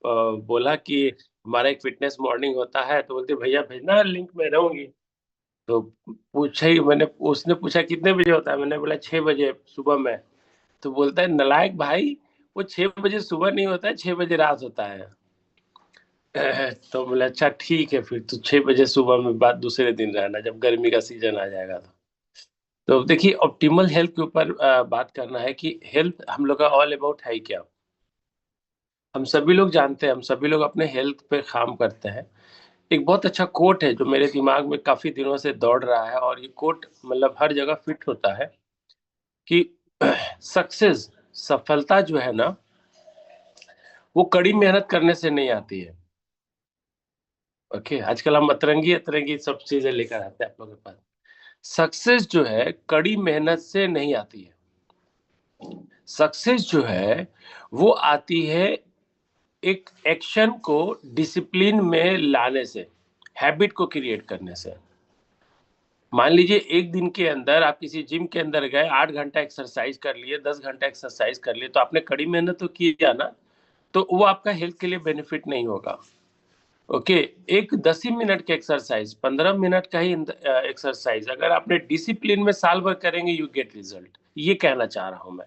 बोला कि हमारा एक फिटनेस मॉर्निंग होता है, तो बोलते भैया भेजना लिंक में रहूंगी। तो पूछा ही मैंने, उसने पूछा कितने बजे होता है, मैंने बोला 6 बजे सुबह में। तो बोलता है नलायक भाई, वो 6 बजे सुबह नहीं होता है, 6 बजे रात होता है। तो बोले अच्छा ठीक है, फिर तो 6 बजे सुबह में बात दूसरे दिन रहना, जब गर्मी का सीजन आ जाएगा तो देखिए ऑप्टिमल हेल्थ के ऊपर बात करना है कि हेल्थ हम लोग का ऑल अबाउट है ही क्या। हम सभी लोग जानते हैं, हम सभी लोग अपने हेल्थ पे काम करते हैं। एक बहुत अच्छा कोट है जो मेरे दिमाग में काफी दिनों से दौड़ रहा है, और ये कोट मतलब हर जगह फिट होता है कि सक्सेस, सफलता जो है ना, वो कड़ी मेहनत करने से नहीं आती है। ओके, आजकल हम अतरंगी अतरंगी सब चीजें लेकर आते हैं आप लोगों के पास। सक्सेस जो है कड़ी मेहनत से नहीं आती है। सक्सेस जो है वो आती है एक एक्शन को डिसिप्लिन में लाने से, हैबिट को क्रिएट करने से। मान लीजिए एक दिन के अंदर आप किसी जिम के अंदर गए, 8 घंटा एक्सरसाइज कर लिए, 10 घंटा एक्सरसाइज कर लिए, तो आपने कड़ी मेहनत तो किया ना, तो वो आपका हेल्थ के लिए बेनिफिट नहीं होगा। ओके, एक 10 ही मिनट के एक्सरसाइज, 15 मिनट का ही एक्सरसाइज अगर आपने डिसिप्लिन में साल भर करेंगे, यू गेट रिजल्ट। ये कहना चाह रहा हूं मैं,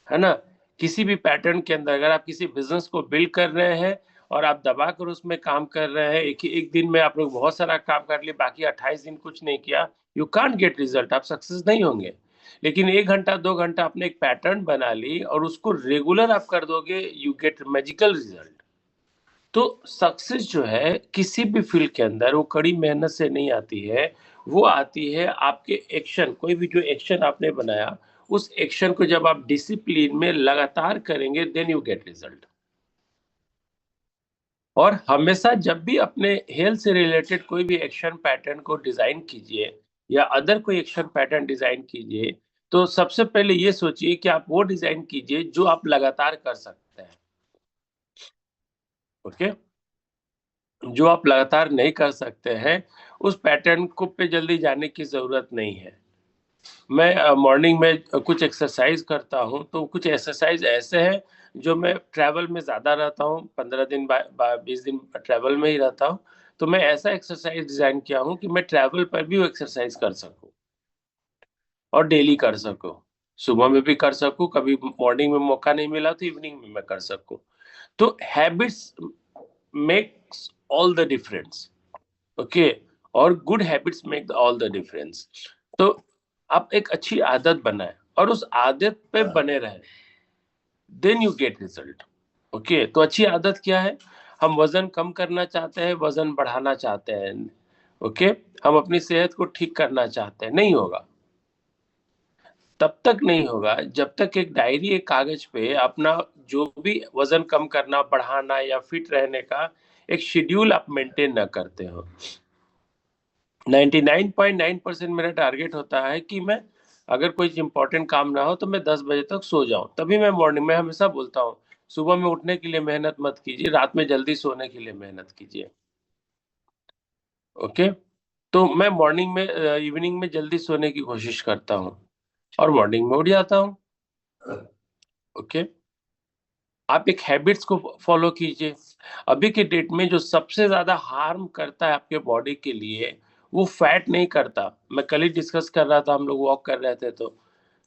है ना। किसी भी पैटर्न के अंदर अगर आप किसी बिजनेस को बिल्ड कर रहे हैं और आप दबाकर उसमें काम कर रहे हैं, एक दिन में आप लोग बहुत सारा काम कर लिए, बाकी 28 दिन कुछ नहीं किया, यू कांट गेट रिजल्ट, आप सक्सेस नहीं होंगे। लेकिन 1 घंटा 2 घंटा आपने एक पैटर्न बना ली और उसको रेगुलर आप कर दोगे, यू गेट मैजिकल रिजल्ट। तो सक्सेस जो है किसी भी फील्ड के अंदर वो कड़ी मेहनत से नहीं आती है, वो आती है आपके एक्शन, कोई भी जो एक्शन आपने बनाया, उस एक्शन को जब आप डिसिप्लिन में लगातार करेंगे, देन यू गेट रिजल्ट। और हमेशा जब भी अपने हेल्थ से रिलेटेड कोई भी एक्शन पैटर्न को डिजाइन कीजिए या अदर कोई एक्शन पैटर्न डिजाइन कीजिए, तो सबसे पहले ये सोचिए कि आप वो डिजाइन कीजिए जो आप लगातार कर सकते हैं। ओके, जो आप लगातार नहीं कर सकते हैं, उस पैटर्न को पे जल्दी जाने की जरूरत नहीं है। मैं मॉर्निंग में कुछ एक्सरसाइज करता हूँ, तो कुछ एक्सरसाइज ऐसे हैं जो मैं ट्रैवल में ज़्यादा रहता हूँ, 15 दिन 20 दिन ट्रैवल में ही रहता हूँ, तो मैं ऐसा एक्सरसाइज डिज़ाइन किया हूँ कि मैं ट्रैवल पर भी वो एक्सरसाइज कर सकूँ और डेली कर सकूँ। सुबह में भी कर सकूँ, कभी मॉर्निंग में मौका नहीं मिला तो इवनिंग में मैं कर सकूँ। तो habits makes all the difference. Okay, और good habits make all the difference. तो आप एक अच्छी आदत बनाए और उस आदत पे बने रहे, then you get result. Okay, तो अच्छी आदत क्या है? हम वजन कम करना चाहते हैं, वजन बढ़ाना चाहते हैं। ओके, हम अपनी सेहत को ठीक करना चाहते हैं, नहीं होगा। तब तक नहीं होगा जब तक एक डायरी, एक कागज पे अपना जो भी वजन कम करना, बढ़ाना या फिट रहने का एक शेड्यूल आप मेंटेन न करते हो। 99.9% मेरा टारगेट होता है कि मैं, अगर कोई इंपॉर्टेंट काम ना हो तो मैं 10 बजे तक सो जाऊं, तभी मैं मॉर्निंग में हमेशा बोलता हूँ, सुबह में उठने के लिए मेहनत मत कीजिए, रात में जल्दी सोने के लिए मेहनत कीजिए। ओके, तो मैं मॉर्निंग में, इवनिंग में जल्दी सोने की कोशिश करता हूँ और मॉर्निंग में उठ जाता हूँ। ओके, आप एक हैबिट्स को फॉलो कीजिए। अभी के डेट में जो सबसे ज्यादा हार्म करता है आपके बॉडी के लिए, वो फैट नहीं करता। मैं कल ही डिस्कस कर रहा था, हम लोग वॉक कर रहे थे, तो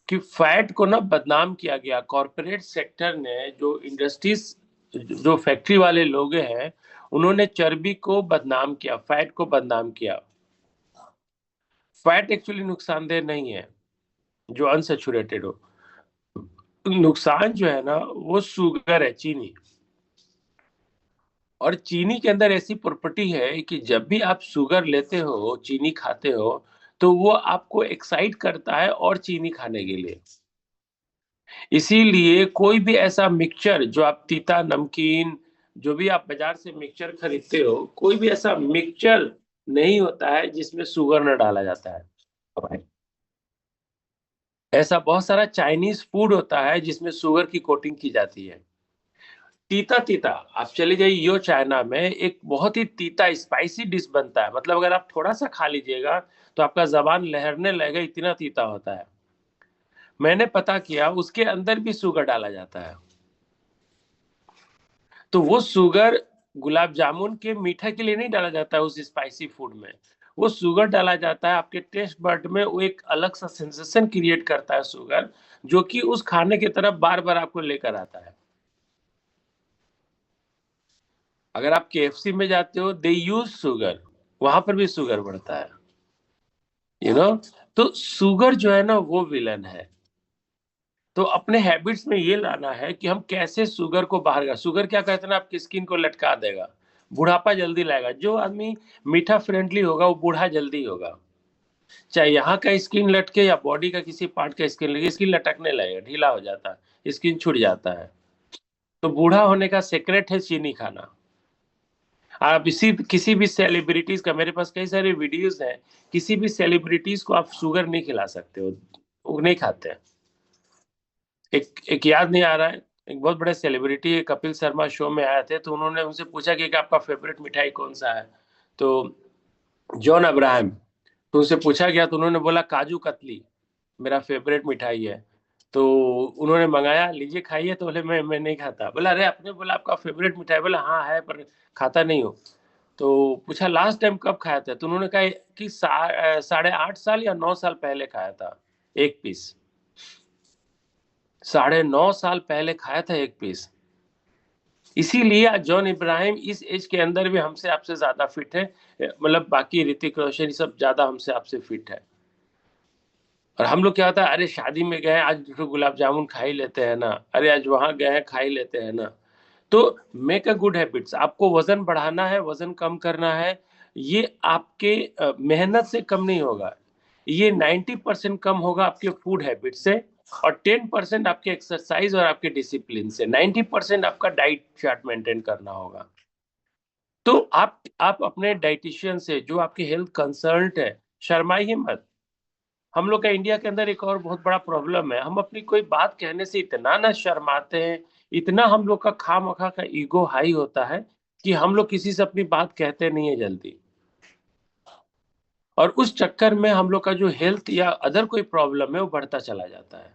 कि फैट को ना बदनाम किया गया कॉरपोरेट सेक्टर ने, जो इंडस्ट्रीज, जो फैक्ट्री वाले लोग हैं, उन्होंने चर्बी को बदनाम किया, फैट को बदनाम किया। फैट एक्चुअली नुकसानदेह नहीं है, जो अनसेचुरेटेड हो। नुकसान जो है ना, वो शुगर है, चीनी। और चीनी के अंदर ऐसी प्रॉपर्टी है कि जब भी आप शुगर लेते हो, चीनी खाते हो, तो वो आपको एक्साइट करता है और चीनी खाने के लिए। इसीलिए कोई भी ऐसा मिक्सचर जो आप तीता नमकीन, जो भी आप बाजार से मिक्सचर खरीदते हो, कोई भी ऐसा मिक्सचर नहीं होता है जिसमें शुगर न डाला जाता है। ऐसा बहुत सारा चाइनीज फूड होता है जिसमें शुगर की कोटिंग की जाती है। तीता तीता, आप चले जाइए यो चाइना में, एक बहुत ही तीता स्पाइसी डिश बनता है, मतलब अगर आप थोड़ा सा खा लीजिएगा तो आपका जबान लहरने लगेगा, इतना तीता होता है। मैंने पता किया उसके अंदर भी शुगर डाला जाता है। तो वो शुगर गुलाब जामुन के मीठा के लिए नहीं डाला जाता है उस स्पाइसी फूड में, वो शुगर डाला जाता है आपके टेस्ट बड में, वो एक अलग सा सेंसेशन क्रिएट करता है शुगर, जो कि उस खाने की तरफ बार बार आपको लेकर आता है। अगर आप केएफसी में जाते हो, दे यूज शुगर, वहां पर भी शुगर बढ़ता है, यू नो। तो शुगर जो है ना वो विलन है। तो अपने हैबिट्स में ये लाना है कि हम कैसे शुगर को बाहर का, शुगर क्या कहते हैं ना, आपकी स्किन को लटका देगा, बुढ़ापा जल्दी लाएगा। जो आदमी मीठा फ्रेंडली होगा वो बूढ़ा जल्दी होगा, चाहे यहाँ का स्किन लटके या बॉडी का किसी पार्ट का स्किन लगे, स्किन लटकने लगेगा, ढीला हो जाता है, स्किन छूट जाता है। तो बूढ़ा होने का सीक्रेट है चीनी खाना। आप इसी किसी भी सेलिब्रिटीज का, मेरे पास कई सारे वीडियोस हैं, किसी भी सेलिब्रिटीज को आप शुगर नहीं खिला सकते हो, वो नहीं खाते हैं। एक एक याद नहीं आ रहा है, एक बहुत बड़े सेलिब्रिटी कपिल शर्मा शो में आए थे, तो उन्होंने उनसे पूछा कि आपका फेवरेट मिठाई कौन सा है, तो जॉन अब्राहम, तो उनसे पूछा गया तो उन्होंने बोला काजू कतली मेरा फेवरेट मिठाई है। तो उन्होंने मंगाया, लीजिए खाइए, तो बोले मैं नहीं खाता। बोला अरे आपने बोला आपका फेवरेट मिठाई, बोला हाँ है पर खाता नहीं हो। तो पूछा लास्ट टाइम कब खाया था, तो उन्होंने कहा कि 8.5 साल या 9 साल पहले खाया था एक पीस। 9.5 साल पहले खाया था एक पीस। इसीलिए आज जॉन इब्राहिम इस एज के अंदर भी हमसे आपसे ज्यादा फिट है, मतलब बाकी ऋतिक रोशन ये सब ज्यादा हमसे आपसे फिट है। और हम लोग क्या होता है, अरे शादी में गए आज तो गुलाब जामुन खा ही लेते हैं ना, अरे आज वहां गए खा ही लेते हैं ना। तो मेक अ गुड हैबिट्स, आपको वजन बढ़ाना है, वजन कम करना है, ये आपके मेहनत से कम नहीं होगा, ये 90% कम होगा आपके फूड हैबिट से, और 10% आपके एक्सरसाइज और आपके डिसिप्लिन से, 90% आपका डाइट चार्ट मेंटेन करना होगा। तो आप अपने डाइटिशियन से, जो आपके हेल्थ कंसर्न है, शर्माइए मत। हम लोग का इंडिया के अंदर एक और बहुत बड़ा प्रॉब्लम है, हम अपनी कोई बात कहने से इतना ना शर्माते हैं, इतना हम लोग का खामखा का ईगो हाई होता है कि हम लोग किसी से अपनी बात कहते नहीं है जल्दी, और उस चक्कर में हम लोग का जो हेल्थ या अदर कोई प्रॉब्लम है वो बढ़ता चला जाता है।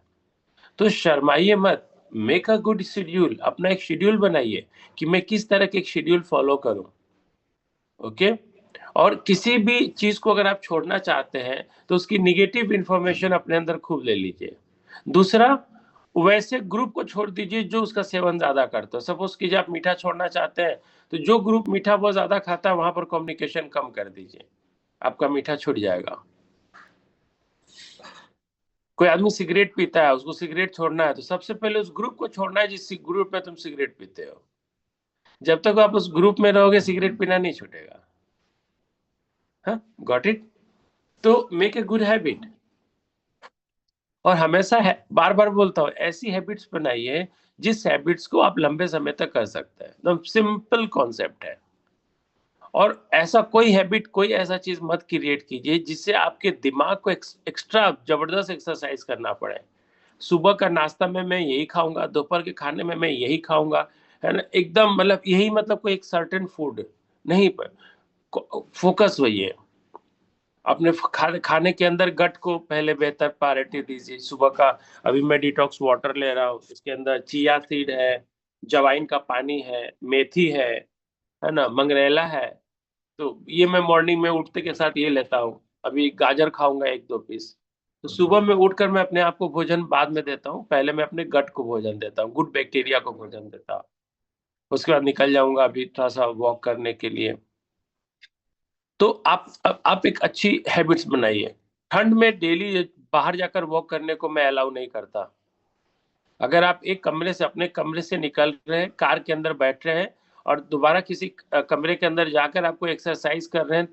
तो शर्माइए मत, मेक अ गुड शेड्यूल, अपना एक शेड्यूल बनाइए कि मैं किस तरह के एक शेड्यूल फॉलो करूं। ओके। और किसी भी चीज को अगर आप छोड़ना चाहते हैं तो उसकी निगेटिव इंफॉर्मेशन अपने अंदर खूब ले लीजिए। दूसरा, वैसे ग्रुप को छोड़ दीजिए जो उसका सेवन ज्यादा करते हो। सपोज कीजिए आप मीठा छोड़ना चाहते हैं, तो जो ग्रुप मीठा बहुत ज्यादा खाता है वहां पर कम्युनिकेशन कम कर दीजिए, आपका मीठा छूट जाएगा। कोई आदमी सिगरेट पीता है, उसको सिगरेट छोड़ना है, तो सबसे पहले उस ग्रुप को छोड़ना है जिस ग्रुप में तुम सिगरेट पीते हो। जब तक आप उस ग्रुप में रहोगे सिगरेट पीना नहीं छूटेगा। हाँ, गॉट इट। तो मेक ए गुड हैबिट, और हमेशा है, बार बार बोलता हूँ, ऐसी हैबिट्स बनाइए जिस हैबिट्स को आप लंबे समय तक कर सकते हैं, एकदम सिंपल कॉन्सेप्ट है। और ऐसा कोई हैबिट, कोई ऐसा चीज मत क्रिएट कीजिए जिससे आपके दिमाग को एक्स्ट्रा जबरदस्त एक्सरसाइज करना पड़े। सुबह का नाश्ता में मैं यही खाऊंगा, दोपहर के खाने में मैं यही खाऊंगा, है ना, एकदम मतलब यही, मतलब कोई एक सर्टेन फूड नहीं पर फोकस वही है। अपने खाने के अंदर गट को पहले बेहतर प्रायोरिटी दीजिए। सुबह का, अभी मैं डिटॉक्स वाटर ले रहा हूँ, इसके अंदर चिया सीड है, जवाइन का पानी है, मेथी है ना, मंगरेला है। तो ये मैं मॉर्निंग में उठते के साथ ये लेता हूँ। अभी गाजर खाऊंगा 1-2 पीस। तो सुबह में उठकर मैं अपने आप को भोजन बाद में देता हूँ, पहले मैं अपने गट को भोजन देता हूँ, गुड बैक्टीरिया को भोजन देता हूँ। उसके बाद निकल जाऊंगा अभी थोड़ा सा वॉक करने के लिए। तो आप एक अच्छी हैबिट्स बनाइए। ठंड में डेली बाहर जाकर वॉक करने को मैं अलाउ नहीं करता। अगर आप एक कमरे से, अपने कमरे से निकल रहे हैं, कार के अंदर बैठ रहे हैं और दोबारा किसी कमरे के अंदर जाकर आपको एक्सरसाइज कर रहे हैं,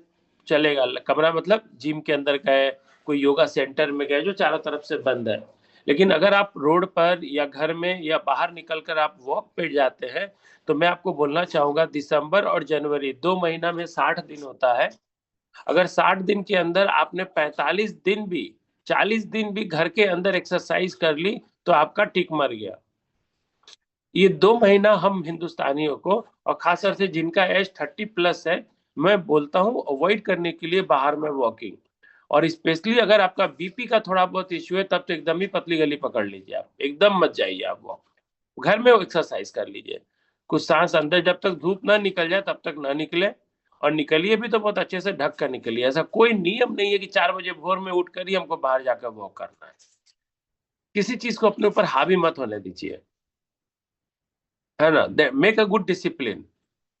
चलेगा। कमरा मतलब जिम के अंदर गए, कोई योगा सेंटर में गए जो चारों तरफ से बंद है। लेकिन अगर आप रोड पर या घर में या बाहर निकलकर आप वॉक पे जाते हैं, तो मैं आपको बोलना चाहूंगा, दिसंबर और जनवरी 2 महीना में 60 दिन होता है। अगर 60 दिन के अंदर आपने 45 दिन भी, 40 दिन भी घर के अंदर एक्सरसाइज कर ली, तो आपका टिक मर गया। ये 2 महीना हम हिंदुस्तानियों को, और खासकर से जिनका एज 30+ है, मैं बोलता हूँ अवॉइड करने के लिए बाहर में वॉकिंग। और स्पेशली अगर आपका बीपी का थोड़ा बहुत इश्यू है, तब तो एकदम ही पतली गली पकड़ लीजिए, आप एकदम मत जाइए, आप वॉक, घर में एक्सरसाइज कर लीजिए। कुछ सांस अंदर, जब तक धूप ना निकल जाए तब तक ना निकले, और निकलिए भी तो बहुत अच्छे से ढक कर निकलिए। ऐसा कोई नियम नहीं है कि 4 बजे भोर में उठकर ही हमको बाहर जाकर वॉक करना है। किसी चीज को अपने ऊपर हावी मत होने दीजिए, है ना। Make a good discipline.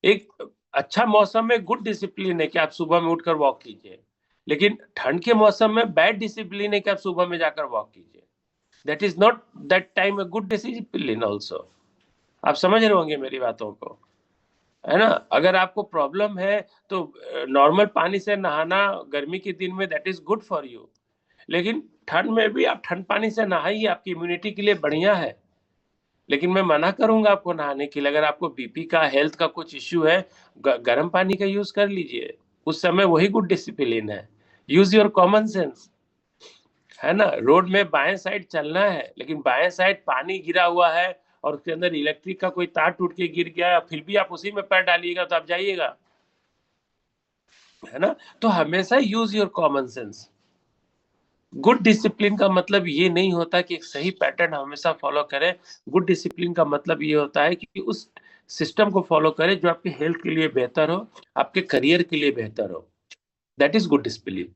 एक अच्छा मौसम में गुड डिसिप्लिन है कि आप सुबह में उठकर वॉक कीजिए, लेकिन ठंड के मौसम में बैड डिसिप्लिन है कि आप सुबह में जाकर वॉक कीजिए। That is not that time a good discipline also. आप समझ रहे होंगे मेरी बातों को, है ना। अगर आपको प्रॉब्लम है तो नॉर्मल पानी से नहाना गर्मी के दिन में that is good for you, लेकिन ठंड में भी आप ठंड पानी से नहाइए, आपकी इम्यूनिटी के लिए बढ़िया है। लेकिन मैं मना करूंगा आपको नहाने के लिए। अगर आपको बीपी का, हेल्थ का कुछ इश्यू है, गर्म पानी का यूज कर लीजिए, उस समय वही गुड डिसिप्लिन है। यूज योर कॉमन सेंस, है ना। रोड में बाएं साइड चलना है, लेकिन बाएं साइड पानी गिरा हुआ है और उसके अंदर इलेक्ट्रिक का कोई तार टूट के गिर गया, फिर भी आप उसी में पैर डालिएगा तो आप जाइएगा, है ना। तो हमेशा use your common sense. Good discipline का मतलब ये नहीं होता कि एक सही पैटर्न हमेशा फॉलो करें। गुड डिसिप्लिन का मतलब ये होता है कि उस सिस्टम को फॉलो करें जो आपके हेल्थ के लिए बेहतर हो, आपके करियर के लिए बेहतर हो। दैट इज गुड डिसिप्लिन,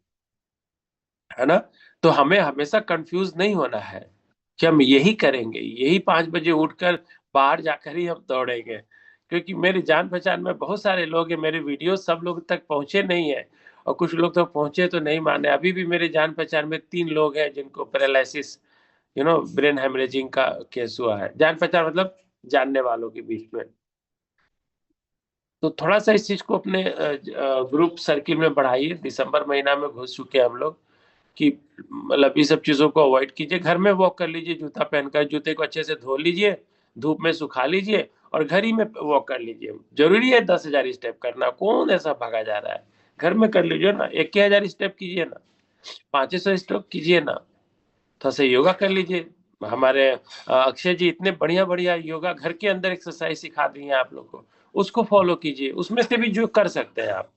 है ना। तो हमें हमेशा कंफ्यूज नहीं होना है कि हम यही करेंगे, यही 5 बजे उठकर बाहर जाकर ही हम दौड़ेंगे। क्योंकि मेरी जान पहचान में बहुत सारे लोग हैं, मेरे वीडियो सब लोग तक पहुंचे नहीं है, और कुछ लोग तो पहुंचे तो नहीं माने। अभी भी मेरे जान पहचान में 3 लोग हैं जिनको पैरालिसिस, ब्रेन हेमरेजिंग का केस हुआ है। जान पहचान मतलब जानने वालों के बीच में। तो थोड़ा सा इस चीज को अपने ग्रुप सर्किल में बढ़ाइए। दिसंबर महीना में घुस चुके हैं हम लोग, कि मतलब ये सब चीजों को अवॉइड कीजिए। घर में वॉक कर लीजिए, जूता पहनकर, जूते को अच्छे से धो लीजिए, धूप में सुखा लीजिए, और घर ही में वॉक कर लीजिए। जरूरी है 10,000 स्टेप करना? कौन ऐसा भागा जा रहा है? घर में कर लीजिए ना, 21,000 स्टेप कीजिए ना, 500 स्टेप कीजिए ना, थोड़ा सा योगा कर लीजिए। हमारे अक्षय जी इतने बढ़िया बढ़िया योगा घर के अंदर एक्सरसाइज सिखा दी है आप लोग को, उसको फॉलो कीजिए, उसमें से भी जो कर सकते हैं आप।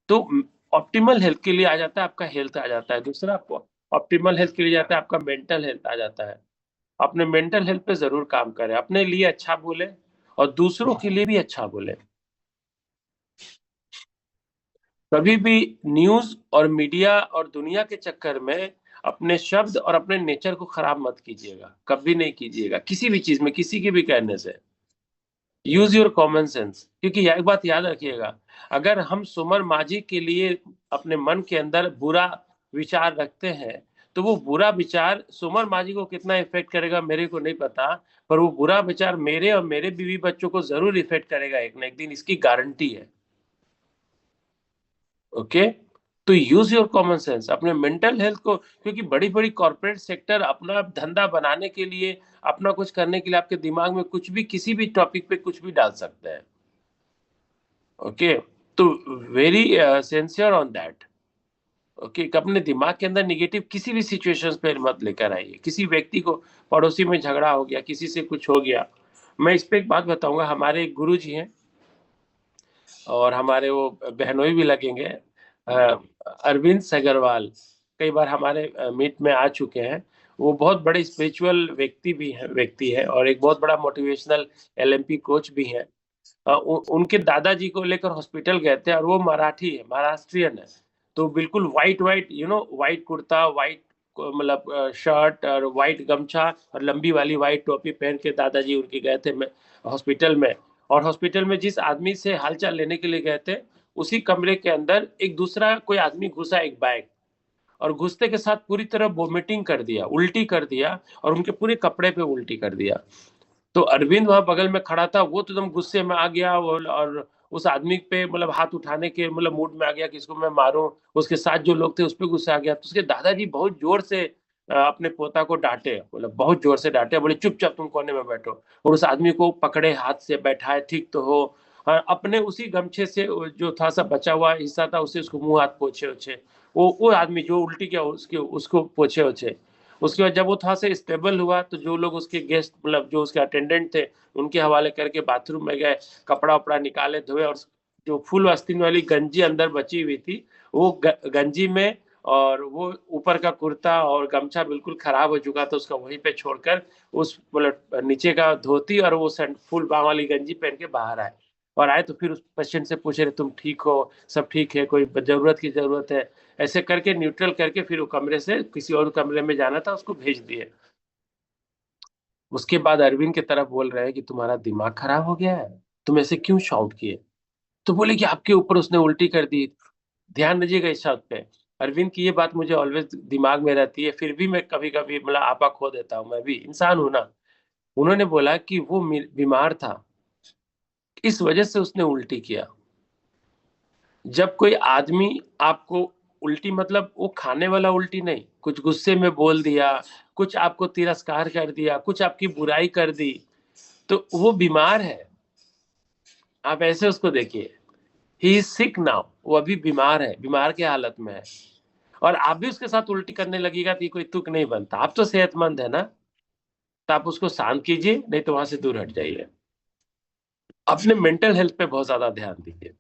तो ऑप्टिमल हेल्थ के लिए आ जाता है आपका हेल्थ, आ जाता है दूसरा। आपको ऑप्टिमल हेल्थ के लिए जाता है आपका मेंटल हेल्थ आ जाता है। अपने मेंटल हेल्थ पे जरूर काम करें, अपने लिए अच्छा बोले और दूसरों के लिए भी अच्छा बोले। कभी भी न्यूज और मीडिया और दुनिया के चक्कर में अपने शब्द और अपने नेचर को खराब मत कीजिएगा, कभी नहीं कीजिएगा, किसी भी चीज में, किसी के भी कहने से। Use your common sense. क्योंकि एक बात याद रखिएगा, अगर हम सुमन माझी के लिए अपने मन के अंदर बुरा विचार रखते हैं, तो वो बुरा विचार सुमन माझी को कितना इफेक्ट करेगा मेरे को नहीं पता, पर वो बुरा विचार मेरे और मेरे बीवी बच्चों को जरूर इफेक्ट करेगा एक ना एक दिन, इसकी गारंटी है। ओके। तो यूज योर कॉमन सेंस अपने मेंटल हेल्थ को। क्योंकि बड़ी बड़ी कॉर्पोरेट सेक्टर अपना धंधा बनाने के लिए, अपना कुछ करने के लिए आपके दिमाग में कुछ भी, किसी भी टॉपिक पे कुछ भी डाल सकते हैं। ओके। तो very sincere on that. Okay, अपने दिमाग के अंदर निगेटिव किसी भी सिचुएशंस पे मत लेकर आइए। किसी व्यक्ति को, पड़ोसी में झगड़ा हो गया, किसी से कुछ हो गया। मैं इस पे एक बात बताऊंगा। हमारे एक गुरु जी हैं, और हमारे वो बहनोई भी लगेंगे, अरविंद सगरवाल, कई बार हमारे मीट में आ चुके हैं। वो बहुत बड़े स्पिरिचुअल व्यक्ति है, और एक बहुत बड़ा मोटिवेशनल एलएमपी कोच भी है। उनके दादाजी को लेकर हॉस्पिटल गए थे, और वो मराठी है, महाराष्ट्रियन है। तो बिल्कुल white white, white kurta, white मतलब शर्ट, और वाइट गमछा, और लंबी वाली वाइट टोपी पहन के दादाजी उनके गए थे हॉस्पिटल में। और हॉस्पिटल में जिस आदमी से हालचाल लेने के लिए गए थे, उसी कमरे के अंदर एक दूसरा कोई आदमी घुसा, एक बैग, और घुसते के साथ पूरी तरह वोमिटिंग कर दिया, उल्टी कर दिया, और उनके पूरे कपड़े पे उल्टी कर दिया। तो अरविंद वहां बगल में खड़ा था, वो तो एकदम गुस्से में आ गया, और उस आदमी पे मतलब हाथ उठाने के मतलब मूड में आ गया कि इसको मैं मारूं। उसके साथ जो लोग थे उस पे गुस्सा आ गया। तो उसके दादाजी बहुत जोर से अपने पोता को डांटे, मतलब बहुत जोर से डांटे, बोले चुपचाप तुम कोने में बैठो, और उस आदमी को पकड़े हाथ से बैठाए, ठीक तो हो। और अपने उसी गमछे से जो था सा बचा हुआ हिस्सा था, उससे उसको मुंह हाथ पोछे ओछे, वो आदमी जो उल्टी किया उसके उसको पोछे ओछे। उसके बाद जब वो थोड़ा सा स्टेबल हुआ, तो जो लोग उसके गेस्ट, मतलब जो उसके अटेंडेंट थे, उनके हवाले करके बाथरूम में गए, कपड़ा उपड़ा निकाले, धोए, और जो फुल आस्तीन वाली गंजी अंदर बची हुई थी, वो गंजी में और वो ऊपर का कुर्ता और गमछा बिल्कुल खराब हो चुका था उसका, वहीं पे छोड़कर उस मतलब नीचे का धोती और वो फुल बाह वाली गंजी पहन के बाहर आए। और आए तो फिर उस पेशेंट से पूछे रहे तुम ठीक हो, सब ठीक है, कोई जरूरत की जरूरत है, ऐसे करके न्यूट्रल करके फिर वो कमरे से किसी और कमरे में जाना था उसको भेज दिए। उसके बाद अरविंद की तरफ बोल रहे हैं कि तुम्हारा दिमाग खराब हो गया है, तुम ऐसे क्यों शाउट किए। तो बोले कि आपके ऊपर उसने उल्टी कर दी। ध्यान दीजिएगा इस शब्द पे। अरविंद की ये बात मुझे ऑलवेज दिमाग में रहती है, फिर भी मैं कभी कभी मतलब आपा खो देता हूँ, मैं भी इंसान हूं ना। उन्होंने बोला कि वो बीमार था, इस वजह से उसने उल्टी किया। जब कोई आदमी आपको उल्टी, मतलब वो खाने वाला उल्टी नहीं, कुछ गुस्से में बोल दिया, कुछ आपको तिरस्कार कर दिया, कुछ आपकी बुराई कर दी, तो वो बीमार है। आप ऐसे उसको देखिए, ही इज सिक नाउ, वो अभी बीमार है, बीमार के हालत में है। और आप भी उसके साथ उल्टी करने लगेगा तो ये कोई तुक नहीं बनता। आप तो सेहतमंद है ना, तो आप उसको शांत कीजिए, नहीं तो वहां से दूर हट जाइए। अपने मेंटल हेल्थ पे बहुत ज्यादा ध्यान दीजिए,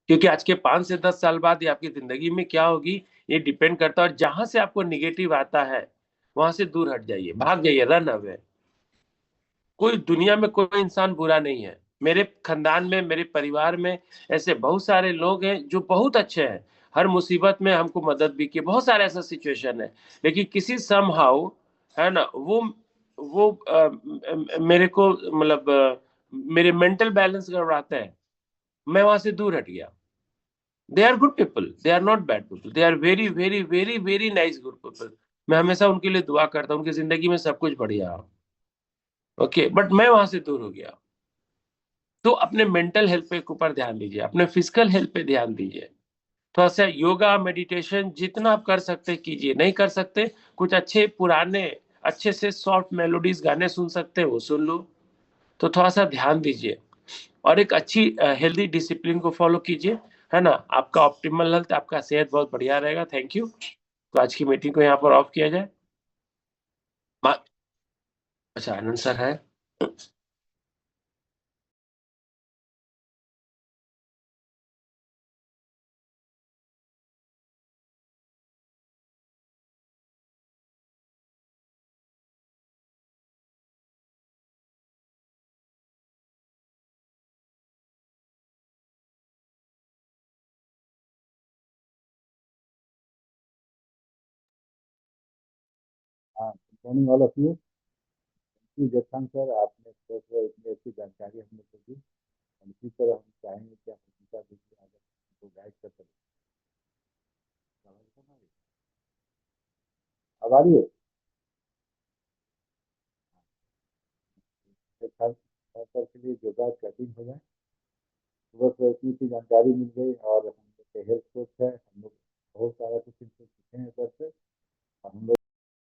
क्योंकि आज के 5 से 10 साल बाद ये आपकी जिंदगी में क्या होगी, ये डिपेंड करता है। और जहां से आपको निगेटिव आता है वहां से दूर हट जाइए, भाग जाइए, रन अवे। कोई दुनिया में कोई इंसान बुरा नहीं है। मेरे खानदान में, मेरे परिवार में ऐसे बहुत सारे लोग हैं जो बहुत अच्छे हैं, हर मुसीबत में हमको मदद भी की, बहुत सारे ऐसा सिचुएशन है। लेकिन किसी समहाउ, है ना, वो मेरे को मतलब मेरे मेंटल बैलेंस गड़बड़ाते हैं, मैं वहां से दूर हट गया। They are good people, they are not bad people, they are very very very very nice good people. मैं हमेशा उनके लिए दुआ करता हूँ, उनकी जिंदगी में सब कुछ बढ़िया हो। ओके, बट मैं वहां से दूर हो गया। तो अपने मेंटल हेल्थ पे ऊपर ध्यान दीजिए, अपने फिजिकल हेल्थ पे ध्यान दीजिए। थोड़ा सा योगा मेडिटेशन जितना आप कर सकते कीजिए, नहीं कर सकते कुछ अच्छे पुराने अच्छे से सॉफ्ट मेलोडीज गाने सुन सकते हैं वो सुन लो। तो थोड़ा सा ध्यान दीजिए और एक अच्छी हेल्दी डिसिप्लिन को फॉलो कीजिए, है ना। आपका ऑप्टिमल हेल्थ, आपका सेहत बहुत बढ़िया रहेगा। Thank you. तो आज की मीटिंग को यहाँ पर ऑफ किया जाए। मा- अच्छा, आनंद सर है। हाँ, good morning all of you. जी जसवंत सर, आपने थोड़ा इतनी अच्छी जानकारी हम लोग को दी। और इसी तरह हम चाहेंगे कि आप हमेशा देखिए अगर हमको गाइड कर सकें। अब आ रही है। तो खास करके लिए योगा स्टार्टिंग हो जाए। सुबह से इतनी सी जानकारी मिल गई और हम लोग के हेल्थ कोच है, हम लोग